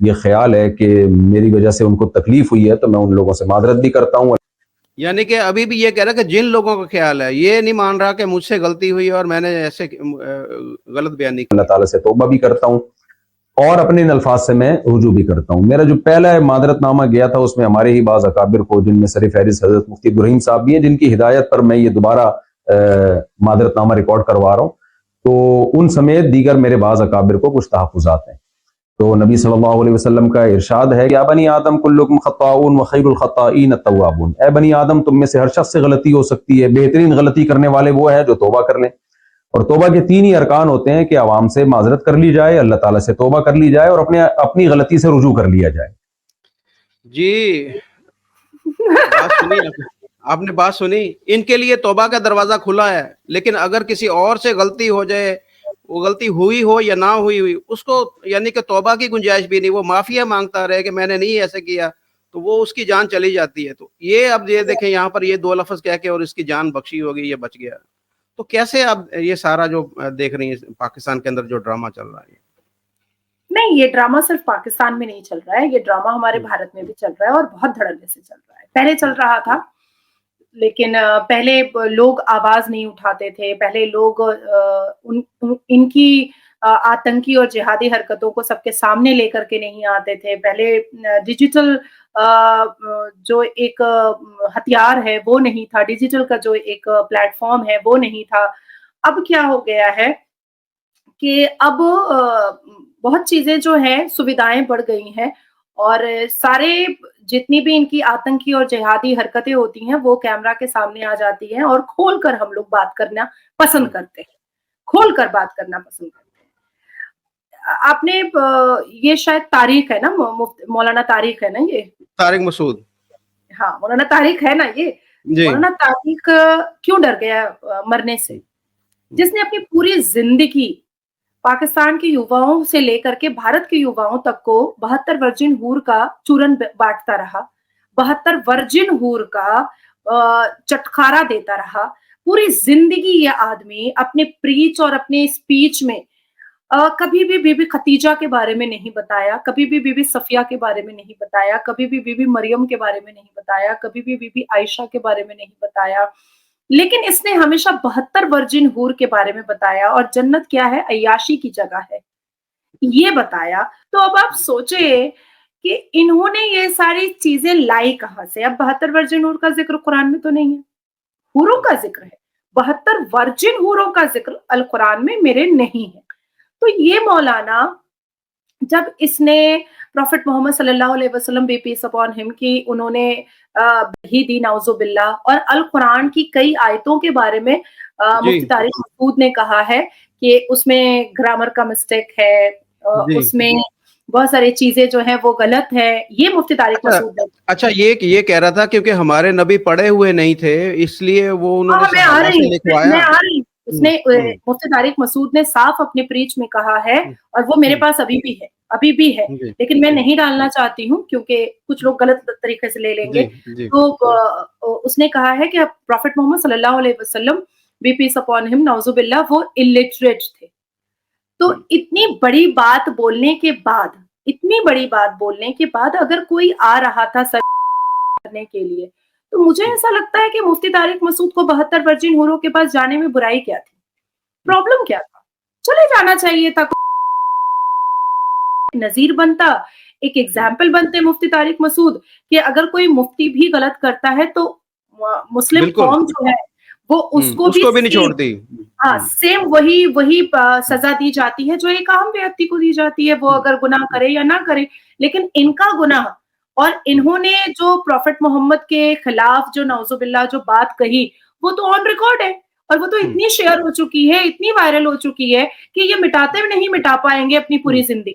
یہ خیال ہے کہ میری وجہ سے ان کو تکلیف ہوئی ہے تو میں ان لوگوں سے معذرت بھی کرتا ہوں. یعنی کہ ابھی بھی یہ کہہ رہا ہے کہ جن لوگوں کا خیال ہے یہ نہیں مان رہا کہ مجھ سے غلطی ہوئی اور میں نے ایسے غلط بیانی کی. اللہ تعالیٰ سے توبہ بھی کرتا ہوں اور اپنے ان الفاظ سے میں رجوع بھی کرتا ہوں. میرا جو پہلا معذرت نامہ گیا تھا اس میں ہمارے ہی بعض اکابر کو، جن میں سر فہرست حضرت مفتی عبدالرحیم صاحب بھی ہیں، جن کی ہدایت پر میں یہ دوبارہ معذرت نامہ ریکارڈ کروا رہا ہوں، تو ان سمیت دیگر میرے بعض اکابر کو کچھ تحفظات ہیں. تو نبی صلی اللہ علیہ وسلم کا ارشاد ہے کہ یا بنی آدم کلکم خطاؤن وخیر الخطائین التوابون، اے بنی آدم تم میں سے ہر شخص سے غلطی ہو سکتی ہے، بہترین غلطی کرنے والے وہ ہیں جو توبہ کر لیں. اور توبہ کے 3 ہی ارکان ہوتے ہیں کہ عوام سے معذرت کر لی جائے، اللہ تعالیٰ سے توبہ کر لی جائے اور اپنی غلطی سے رجوع کر لیا جائے. جی بات سنی آپ نے، بات سنی. ان کے لیے توبہ کا دروازہ کھلا ہے، لیکن اگر کسی اور سے غلطی ہو جائے، وہ غلطی ہوئی ہو یا نہ ہوئی اس کو یعنی کہ توبہ کی گنجائش بھی نہیں، وہ معافیا مانگتا رہے کہ میں نے نہیں ایسے کیا، تو وہ اس کی جان چلی جاتی ہے. تو یہ اب یہ دیکھیں یہاں پر یہ 2 لفظ کہہ کے اور اس کی جان بخشی ہوگی، یہ بچ گیا. تو کیسے اب یہ سارا جو دیکھ رہی ہیں پاکستان کے اندر جو ڈرامہ چل رہا ہے؟ نہیں، یہ ڈرامہ صرف پاکستان میں نہیں چل رہا ہے، یہ ڈرامہ ہمارے بھارت میں بھی چل رہا ہے اور بہت دھڑلے سے چل رہا ہے. پہلے چل رہا تھا لیکن پہلے لوگ آواز نہیں اٹھاتے تھے، پہلے لوگ ان کی آتنکی اور جہادی حرکتوں کو سب کے سامنے لے کر کے نہیں آتے تھے. پہلے ڈیجیٹل جو ایک ہتھیار ہے وہ نہیں تھا، ڈیجیٹل کا جو ایک پلیٹ فارم ہے وہ نہیں تھا. اب کیا ہو گیا ہے کہ اب بہت چیزیں جو ہیں سویدھائیں بڑھ گئی ہیں اور سارے جتنی بھی ان کی آتنکی اور جہادی حرکتیں ہوتی ہیں وہ کیمرہ کے سامنے آ جاتی ہیں اور کھول کر ہم لوگ بات کرنا پسند کرتے ہیں، کھول کر بات کرنا پسند کرتے ہیں. آپ نے یہ شاید طارق ہے نا، مولانا طارق ہے نا، یہ طارق مسعود. ہاں مولانا طارق ہے نا، یہ جی مولانا طارق کیوں ڈر گیا مرنے سے؟ جس نے اپنی پوری زندگی پاکستان کے یواؤں سے لے کر کے بھارت کے یواؤں تک کو 72 ورجن ہور کا چورن بانٹتا رہا، 72 ورجن ہور کا چٹکارا دیتا رہا. پوری زندگی یہ آدمی اپنے پریچ اور اپنے اسپیچ میں کبھی بھی بی بی خدیجہ کے بارے میں نہیں بتایا، کبھی بھی بی بی صفیہ کے بارے میں نہیں بتایا، کبھی بھی بی بی مریم کے بارے میں نہیں بتایا، کبھی بھی بی بی عائشہ کے بارے میں نہیں بتایا. لیکن اس نے ہمیشہ 72 ورجن ہور کے بارے میں بتایا اور جنت کیا ہے، عیاشی کی جگہ ہے، یہ بتایا. تو اب آپ سوچیں کہ انہوں نے یہ ساری چیزیں لائی کہاں سے؟ اب 72 ورجن ہور کا ذکر قرآن میں تو نہیں ہے، ہوروں کا ذکر ہے، 72 ورجن ہوروں کا ذکر القرآن میں میرے نہیں ہے. تو یہ مولانا جب اس نے پروفٹ محمد صلی اللہ علیہ وسلم بی پیس اپون ہم کی انہوں نے ہی دی نعوذ باللہ، اور القرآن کی کئی آیتوں کے بارے میں مفتی طارق مسعود نے کہا ہے کہ اس میں گرامر کا مسٹیک ہے، اس میں بہت ساری چیزیں جو ہیں وہ غلط ہیں، یہ مفتی طارق مسعود نے. اچھا یہ کہہ رہا تھا کیونکہ ہمارے نبی پڑھے ہوئے نہیں تھے اس لیے وہ انہوں نے صحابہ سے لکھوایا. اس نے مفتی طارق مسعود نے صاف اپنے پریچ میں کہا ہے اور وہ میرے پاس ابھی بھی ہے لیکن میں نہیں ڈالنا چاہتی ہوں کیونکہ کچھ لوگ غلط طریقے سے لے لیں گے. تو اس نے کہا ہے کہ پروفٹ محمد صلی اللہ علیہ وسلم بی پیس اپون ہم نعوذ باللہ وہ الٹریٹ تھے. تو اتنی بڑی بات بولنے کے بعد اگر کوئی آ رہا تھا سر کرنے کے لیے تو مجھے ایسا لگتا ہے کہ مفتی طارق مسعود کو 72 ورجن ہوروں کے پاس جانے میں برائی کیا تھی، پرابلم کیا تھا؟ چلے جانا چاہیے تھا، نظیر بنتا، ایک ایگزامپل بنتے مفتی طارق مسعود کہ اگر کوئی مفتی بھی غلط کرتا ہے تو مسلم قوم جو ہے وہ اس کو بھی نہیں چھوڑتی. ہاں سیم وہی سزا دی جاتی ہے جو ایک عام ویکتی کو دی جاتی ہے، وہ اگر گناہ کرے یا نہ کرے. لیکن ان کا گناہ، اور انہوں نے جو پروفٹ محمد کے خلاف جو نعوذ باللہ جو بات کہی وہ تو آن ریکارڈ ہے اور وہ تو اتنی شیئر ہو چکی ہے، اتنی وائرل ہو چکی ہے کہ یہ مٹاتے نہیں مٹا پائیں گے اپنی پوری زندگی.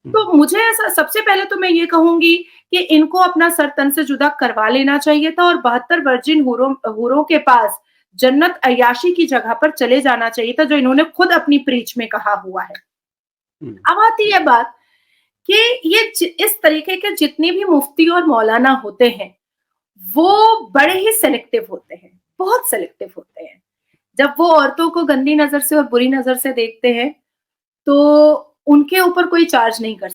تو مجھے ایسا سب سے پہلے تو میں یہ کہوں گی کہ ان کو اپنا سر تن سے جدا کروا لینا چاہیے تھا اور 72 ورجن ہوروں کے پاس جنت عیاشی کی جگہ پر چلے جانا چاہیے تھا، جو انہوں نے خود اپنی پریچ میں کہا ہوا ہے. اب آتی ہے بات کہ یہ اس طریقے کے جتنے بھی مفتی اور مولانا ہوتے ہیں وہ بڑے ہی سیلیکٹیو ہوتے ہیں، بہت سیلیکٹیو ہوتے ہیں. جب وہ عورتوں کو گندی نظر سے اور بری نظر سے دیکھتے ہیں تو ان کے اوپر کوئی چارج نہیں کر